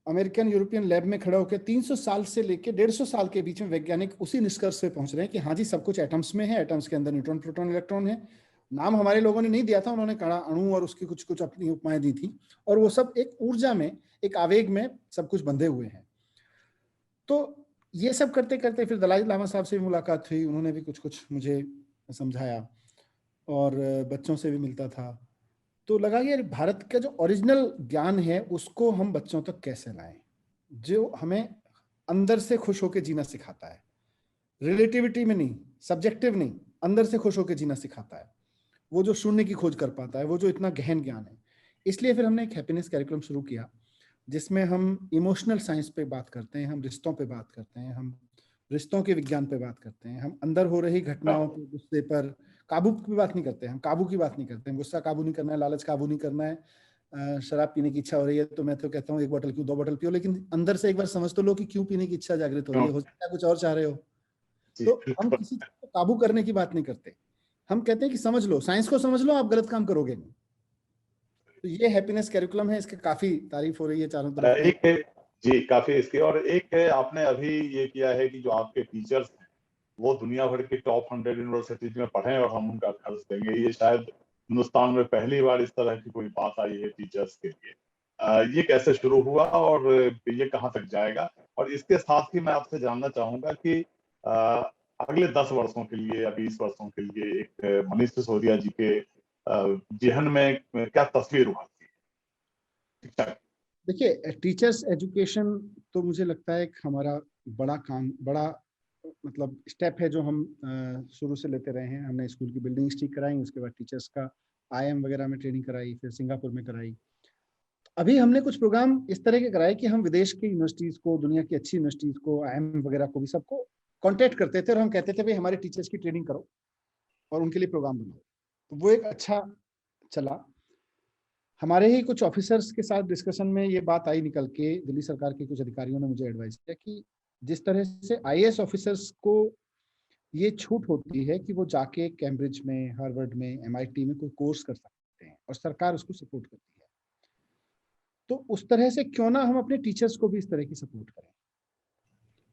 अमेरिकन यूरोपियन लैब में खड़ा होकर 300 साल से लेकर 150 साल के बीच में वैज्ञानिक उसी निष्कर्ष पे पहुंच रहे हैं कि हाँ जी, सब कुछ एटम्स में है, एटम्स के अंदर न्यूट्रॉन, प्रोटॉन, इलेक्ट्रॉन है। नाम हमारे लोगों ने नहीं दिया था, उन्होंने कड़ा अणु और उसकी कुछ कुछ अपनी उपमाएं दी थी, और वो सब एक ऊर्जा में, एक आवेग में सब कुछ बंधे हुए हैं। तो ये सब करते करते फिर दलाई लामा साहब से भी मुलाकात हुई, उन्होंने भी कुछ कुछ मुझे समझाया और बच्चों से भी मिलता था। तो लगा कि यार भारत का जो ओरिजिनल ज्ञान है उसको हम बच्चों तक कैसे लाएं, जो हमें अंदर से खुश होकर जीना सिखाता है, रिलेटिविटी में नहीं, सब्जेक्टिव नहीं, अंदर से खुश होकर जीना सिखाता है, वो जो शून्य की खोज कर पाता है, वो जो इतना गहन ज्ञान है। इसलिए फिर हमने एक हैप्पीनेस कार्यक्रम शुरू किया जिसमें हम इमोशनल साइंस पे बात करते हैं, हम रिश्तों पे बात करते हैं, हम रिश्तों के विज्ञान पे बात करते हैं, हम अंदर हो रही घटनाओं पे, गुस्से पर, काबू की बात नहीं करते, हम काबू की बात नहीं करते, हम गुस्सा काबू नहीं करना है, लालच काबू नहीं करना है। शराब पीने की इच्छा हो रही है तो मैं तो कहता हूँ 1 बोतल क्यों 2 बोतल पियो, लेकिन अंदर से एक बार समझ तो लो कि क्यों पीने की इच्छा जागृत हो रही है, हो सकता है कुछ और चाह रहे हो। जी तो हम बिल्कुल। किसी चीज को काबू करने की बात नहीं करते, हम कहते हैं कि समझ लो, साइंस को समझ लो, आप गलत काम करोगे नहीं। तो ये हैप्पीनेस कैरिकुलम है, इसकी काफी तारीफ हो रही है चारों तरफ में। एक है जी, काफी इसकी, और एक है आपने अभी ये किया है कि जो आपके टीचर्स हैं वो दुनिया भर की टॉप 100 यूनिवर्सिटीज में पढ़े और हम उनका खर्च देंगे। ये शायद हिंदुस्तान में पहली बार इस तरह की कोई बात आई है टीचर्स के लिए। ये कैसे शुरू हुआ और ये कहाँ तक जाएगा? और इसके साथ ही मैं आपसे जानना चाहूंगा कि अ, अगले 10 वर्षों के लिए या 20 वर्षों के लिए एक मनीष सिसोदिया जी के जेहन में क्या तस्वीर उभरती है शिक्षा की? देखिए, टीचर्स एजुकेशन तो मुझे लगता है एक हमारा बड़ा काम, बड़ा मतलब स्टेप है जो हम शुरू से लेते रहे हैं। हमने स्कूल की बिल्डिंग ठीक कराई, उसके बाद टीचर्स का आईएम वगैरह में ट्रेनिंग कराई, फिर सिंगापुर में कराई। अभी हमने कुछ प्रोग्राम इस तरह के कराए कि हम विदेश की यूनिवर्सिटीज को, दुनिया की अच्छी यूनिवर्सिटीज को, आईएम वगैरह को भी सबको कॉन्टेक्ट करते थे और हम कहते थे भाई हमारे टीचर्स की ट्रेनिंग करो और उनके लिए प्रोग्राम बनाओ। तो वो एक अच्छा चला। हमारे ही कुछ ऑफिसर्स के साथ डिस्कशन में ये बात आई निकल के, दिल्ली सरकार के कुछ अधिकारियों ने मुझे एडवाइस किया कि जिस तरह से आईएएस ऑफिसर्स को ये छूट होती है कि वो जाके कैम्ब्रिज में, हार्वर्ड में, एमआईटी में कोई कोर्स कर सकते हैं और सरकार उसको सपोर्ट करती है, तो उस तरह से क्यों ना हम अपने टीचर्स को भी इस तरह की सपोर्ट करें।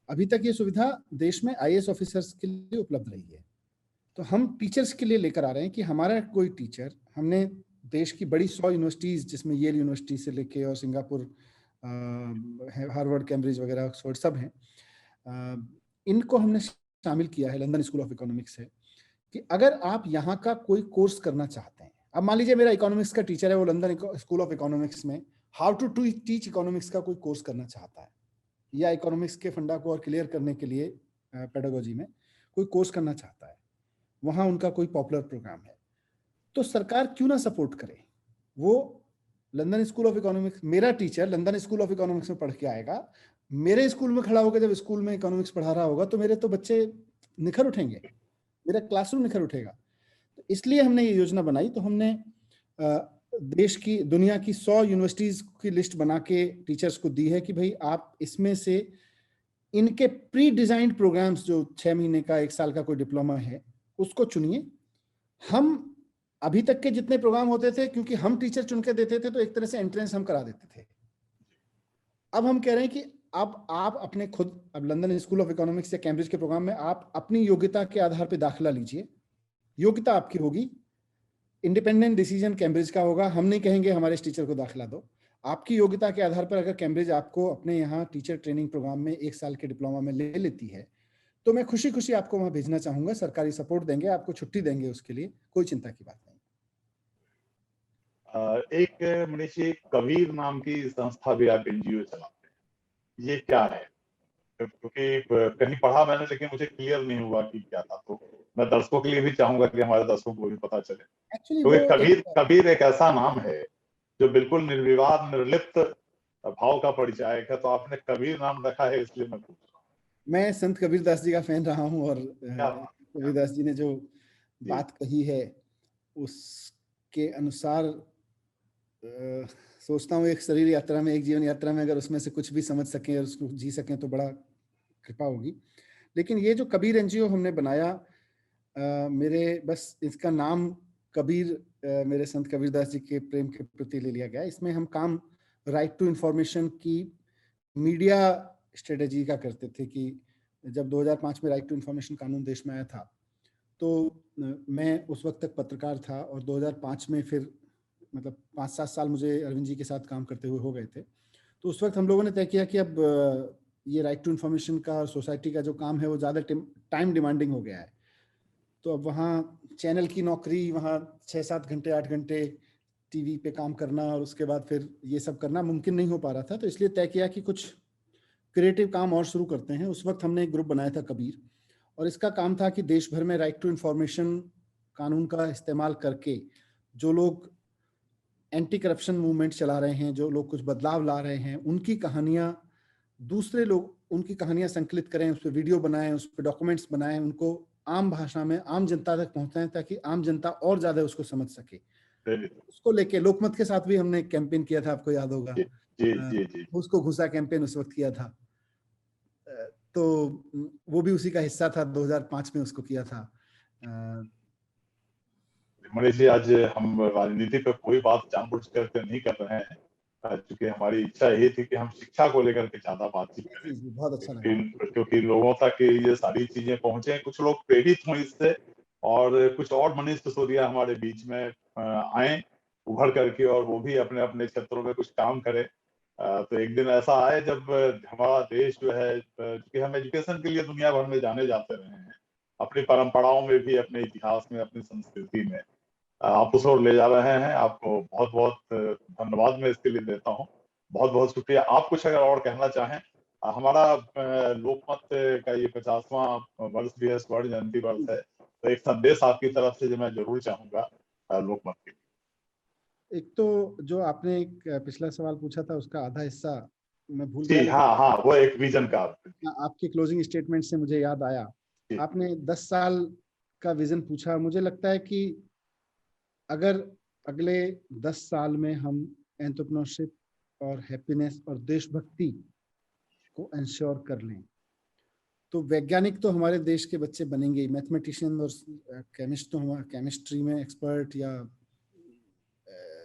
अभी तक ये सुविधा देश में आईएएस ऑफिसर्स के लिए उपलब्ध रही है, तो हम टीचर्स के लिए लेकर आ रहे हैं कि हमारा कोई टीचर, हमने देश की बड़ी 100 यूनिवर्सिटीज जिसमें येल यूनिवर्सिटी से लेके और सिंगापुर, हार्वर्ड, कैम्ब्रिज वगैरह, ऑक्सफोर्ड सब हैं, इनको हमने शामिल किया है, लंदन स्कूल ऑफ इकोनॉमिक्स है, कि अगर आप यहाँ का कोई कोर्स करना चाहते हैं, अब मान लीजिए मेरा इकोनॉमिक्स का टीचर है, वो लंदन स्कूल ऑफ इकोनॉमिक्स में हाउ टू टीच इकोनॉमिक्स का कोई कोर्स करना चाहता है, या इकोनॉमिक्स के फंडा को और क्लियर करने के लिए पेडागोजी में कोई कोर्स करना चाहता है, वहाँ उनका कोई पॉपुलर प्रोग्राम है, तो सरकार क्यों ना सपोर्ट करे। वो लंदन स्कूल ऑफ इकोनॉमिक्स, मेरा teacher London school of economics में पढ़ के आएगा, मेरे स्कूल में खड़ा होकर जब स्कूल में इकोनॉमिक्स पढ़ा रहा होगा तो मेरे तो बच्चे निखर उठेंगे, मेरा क्लासरूम निखर उठेगा। तो इसलिए हमने ये योजना बनाई। तो हमने देश की, दुनिया की 100 यूनिवर्सिटीज की लिस्ट बना के टीचर्स को दी है कि भाई आप इसमें से इनके प्री डिजाइंड प्रोग्राम्स, जो 6 महीने का 1 साल का कोई डिप्लोमा है, उसको चुनिए। हम अभी तक के जितने प्रोग्राम होते थे, क्योंकि हम टीचर चुन के देते थे तो एक तरह से एंट्रेंस हम करा देते थे। अब हम कह रहे हैं कि अब आप अपने खुद, अब लंदन स्कूल ऑफ इकोनॉमिक्स या कैम्ब्रिज के प्रोग्राम में आप अपनी योग्यता के आधार पर दाखिला लीजिए। योग्यता आपकी होगी, इंडिपेंडेंट डिसीजन कैम्ब्रिज का होगा। हम नहीं कहेंगे हमारे इस टीचर को दाखिला दो। आपकी योग्यता के आधार पर अगर कैम्ब्रिज आपको अपने यहाँ टीचर ट्रेनिंग प्रोग्राम में 1 साल के डिप्लोमा में ले लेती है तो मैं खुशी खुशी आपको वहां भेजना चाहूंगा। सरकारी सपोर्ट देंगे, आपको छुट्टी देंगे, उसके लिए कोई चिंता की बात नहीं। एक मनीष जी, कबीर नाम की संस्था भी आप एनजीओ चलाते हैं, ये क्या है? क्योंकि कहीं पढ़ा मैंने लेकिन मुझे क्लियर नहीं हुआ कि क्या था, तो मैं दर्शकों के लिए भी चाहूंगा कि हमारे दर्शकों को भी पता चले। एक्चुअली क्योंकि वो कबीर एक ऐसा नाम है जो बिल्कुल निर्विवाद निर्लिप्त भाव का परिचायक है, तो आपने कबीर नाम रखा है, इसलिए मैं पूछ रहा हूँ। मैं संत कबीरदास जी का फैन रहा हूँ और क्या बात, कबीरदास जी ने जो जी। बात कही है उसके अनुसार सोचता हूँ एक शरीर यात्रा में, एक जीवन यात्रा में अगर उसमें से कुछ भी समझ सकें और उसको जी सकें तो बड़ा कृपा होगी। लेकिन ये जो कबीर एनजीओ हमने बनाया, मेरे बस इसका नाम कबीर मेरे संत कबीरदास जी के प्रेम के प्रति ले लिया गया। इसमें हम काम राइट टू इंफॉर्मेशन की मीडिया स्ट्रेटेजी का करते थे कि जब 2005 में राइट टू इंफॉर्मेशन कानून देश में आया था तो मैं उस वक्त तक पत्रकार था और 2005 में फिर मतलब 5-7 साल मुझे अरविंद जी के साथ काम करते हुए हो गए थे। तो उस वक्त हम लोगों ने तय किया कि अब ये राइट टू इंफॉर्मेशन का, सोसाइटी का जो काम है वो ज़्यादा टाइम डिमांडिंग हो गया है। तो अब वहाँ चैनल की नौकरी, वहाँ 6-7 घंटे 8 घंटे टीवी पे काम करना और उसके बाद फिर ये सब करना मुमकिन नहीं हो पा रहा था। तो इसलिए तय किया कि कुछ क्रिएटिव काम और शुरू करते हैं। उस वक्त हमने एक ग्रुप बनाया था कबीर, और इसका काम था कि देश भर में राइट टू इंफॉर्मेशन कानून का इस्तेमाल करके जो लोग एंटी करप्शन मूवमेंट चला रहे हैं, जो लोग कुछ बदलाव ला रहे हैं, उनकी कहानियां दूसरे लोग, उनकी कहानियां संकलित करें, उस पर वीडियो बनाएं, उस पर डॉक्यूमेंट्स बनाएं, उनको आम भाषा में आम जनता तक पहुंचाएं ताकि आम जनता और ज्यादा उसको समझ सके। उसको लेके लोकमत के साथ भी हमने कैंपेन किया था, आपको याद होगा। जी। उसको घुसा कैंपेन उस वक्त किया था, तो वो भी उसी का हिस्सा था। 2005 में उसको किया था। मनीष जी, आज हम राजनीति पे कोई बात जानबूझ करके नहीं कर रहे हैं, क्योंकि हमारी इच्छा यही थी कि हम शिक्षा को लेकर के ज्यादा बातचीत करें। बहुत अच्छा लगा। क्योंकि लोगों तक ये सारी चीजें पहुंचे, कुछ लोग प्रेरित हुए इससे और कुछ और मनीष सिसोदिया हमारे बीच में आए उभर करके, और वो भी अपने अपने क्षेत्रों में कुछ काम करे। तो एक दिन ऐसा आए जब हमारा देश जो है, क्योंकि हम एजुकेशन के लिए दुनिया भर में जाने जाते रहे हैं, अपनी परंपराओं में भी, अपने इतिहास में, अपनी संस्कृति में, आप उस ओर ले जा रहे हैं। आपको बहुत बहुत धन्यवाद मैं इसके लिए देता हूँ। बहुत बहुत शुक्रिया। आप कुछ अगर और कहना चाहें, हमारा लोकमत का ये 50वां वर्ष भी है, स्वर्ण जयंती वर्ष है, तो एक संदेश आपकी तरफ से जो मैं जरूर चाहूंगा लोकमत के लिए। एक तो जो आपने एक पिछला सवाल पूछा था उसका आधा हिस्सा मैं भूल जी, गया, हाँ, वो एक विजन का आपके क्लोजिंग स्टेटमेंट से मुझे याद आया। आपने 10 साल का विजन पूछा। मुझे लगता है कि अगर अगले 10 साल में हम एंटरप्रेन्योरशिप और हैप्पीनेस और देशभक्ति को इंश्योर कर लें तो वैज्ञानिक तो हमारे देश के बच्चे बनेंगे ही, मैथमेटिशियन और केमिस्ट तो हमारे केमिस्ट्री में एक्सपर्ट या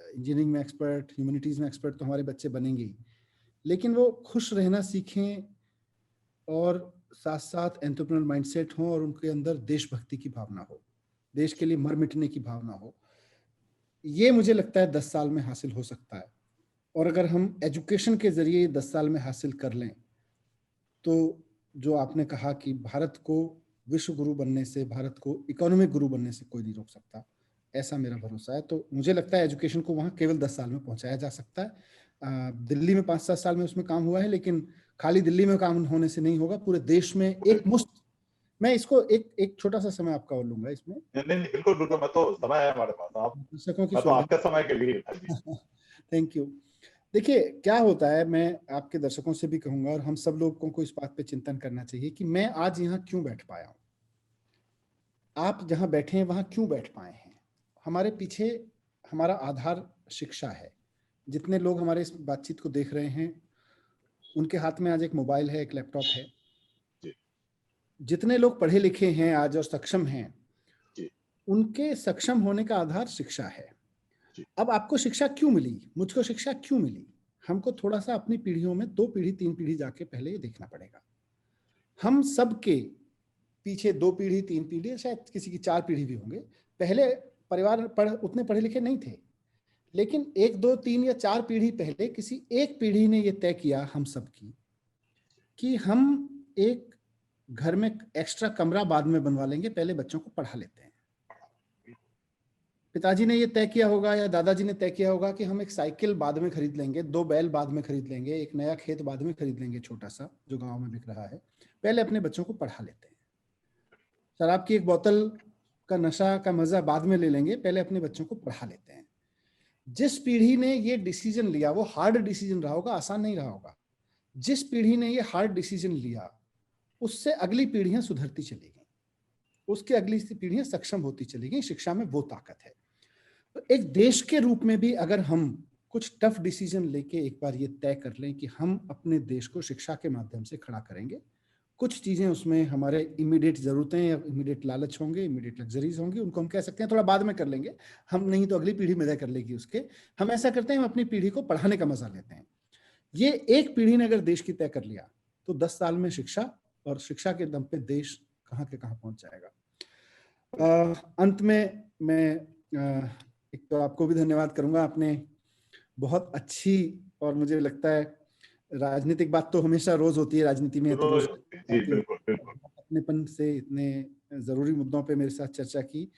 इंजीनियरिंग में एक्सपर्ट, ह्यूमैनिटीज में एक्सपर्ट तो हमारे बच्चे बनेंगे ही, लेकिन वो खुश रहना सीखें और साथ साथ एंटरप्रेन्योर माइंडसेट हो और उनके अंदर देशभक्ति की भावना हो, देश के लिए मर मिटने की भावना हो। ये मुझे लगता है 10 साल में हासिल हो सकता है। और अगर हम एजुकेशन के जरिए 10 साल में हासिल कर लें तो जो आपने कहा कि भारत को विश्व गुरु बनने से, भारत को इकोनॉमिक गुरु बनने से कोई नहीं रोक सकता, ऐसा मेरा भरोसा है। तो मुझे लगता है एजुकेशन को वहाँ केवल 10 साल में पहुंचाया जा सकता है। दिल्ली में 5-7 साल में उसमें काम हुआ है, लेकिन खाली दिल्ली में काम होने से नहीं होगा, पूरे देश में एक मुश्त। मैं इसको एक छोटा सा समय आपका और लूंगा इसमें। नहीं, बिल्कुल बिल्कुल, मैं तो समय है हमारे पास, आप दर्शकों की मैं तो सुविधा। आपके समय के लिए था जी। Thank you. देखिए क्या होता है, मैं आपके दर्शकों से भी कहूंगा और हम सब लोगों को इस बात पे चिंतन करना चाहिए कि मैं आज यहाँ क्यों बैठ पाया हूँ, आप जहाँ बैठे हैं वहाँ क्यों बैठ पाए हैं। हमारे पीछे हमारा आधार शिक्षा है। जितने लोग हमारे इस बातचीत को देख रहे हैं उनके हाथ में आज एक मोबाइल है, एक लैपटॉप है। जी। जितने लोग पढ़े लिखे हैं आज और सक्षम हैं, जी। उनके सक्षम होने का आधार शिक्षा है। जी। अब आपको शिक्षा क्यों मिली, मुझको शिक्षा क्यों मिली, हमको थोड़ा सा अपनी पीढ़ियों में 2 पीढ़ी 3 पीढ़ी जाके पहले ये देखना पड़ेगा। हम सबके पीछे 2 पीढ़ी 3 पीढ़ी, शायद किसी की 4 पीढ़ी भी होंगे, पहले परिवार उतने पढ़े लिखे नहीं थे, लेकिन 1 2 3 या 4 पीढ़ी पहले किसी एक पीढ़ी ने ये तय किया हम सब की कि हम एक घर में एक्स्ट्रा कमरा बाद में बनवा लेंगे, पहले बच्चों को पढ़ा लेते हैं। पिताजी ने ये तय किया होगा या दादाजी ने तय किया होगा कि हम एक साइकिल बाद में खरीद लेंगे, 2 बैल बाद में खरीद लेंगे, एक नया खेत बाद में खरीद लेंगे छोटा सा जो गांव में बिक रहा है, पहले अपने बच्चों को पढ़ा लेते हैं। शराब की एक बोतल का नशा का मजा बाद में ले लेंगे, पहले अपने बच्चों को पढ़ा लेते हैं। जिस पीढ़ी ने ये डिसीजन लिया वो हार्ड डिसीजन रहा होगा, आसान नहीं रहा होगा। जिस पीढ़ी ने ये हार्ड डिसीजन लिया उससे अगली पीढ़ियां सुधरती चली गई, उसके अगली पीढ़ियां सक्षम होती चली गई। शिक्षा में वो ताकत है। तो एक देश के रूप में भी अगर हम कुछ टफ डिसीजन लेके एक बार ये तय कर लें कि हम अपने देश को शिक्षा के माध्यम से खड़ा करेंगे, कुछ चीजें उसमें हमारे इमीडिएट जरूरतें या इमीडिएट लालच होंगे, इमीडिएट लग्जरीज होंगी, उनको हम कह सकते हैं थोड़ा बाद में कर लेंगे, हम नहीं तो अगली पीढ़ी मजा कर लेगी उसके। हम ऐसा करते हैं, हम अपनी पीढ़ी को पढ़ाने का मजा लेते हैं। ये एक पीढ़ी ने अगर देश की तय कर लिया तो 10 साल में शिक्षा, और शिक्षा के दम पे देश कहाँ के कहाँ पहुंच जाएगा। अंत में मैं एक तो आपको भी धन्यवाद करूंगा, आपने बहुत अच्छी, और मुझे लगता है राजनीतिक बात तो हमेशा रोज होती है राजनीति में, तो रोज जी बिल्कुल बिल्कुल। अपनेपन से इतने जरूरी मुद्दों पे मेरे साथ चर्चा की।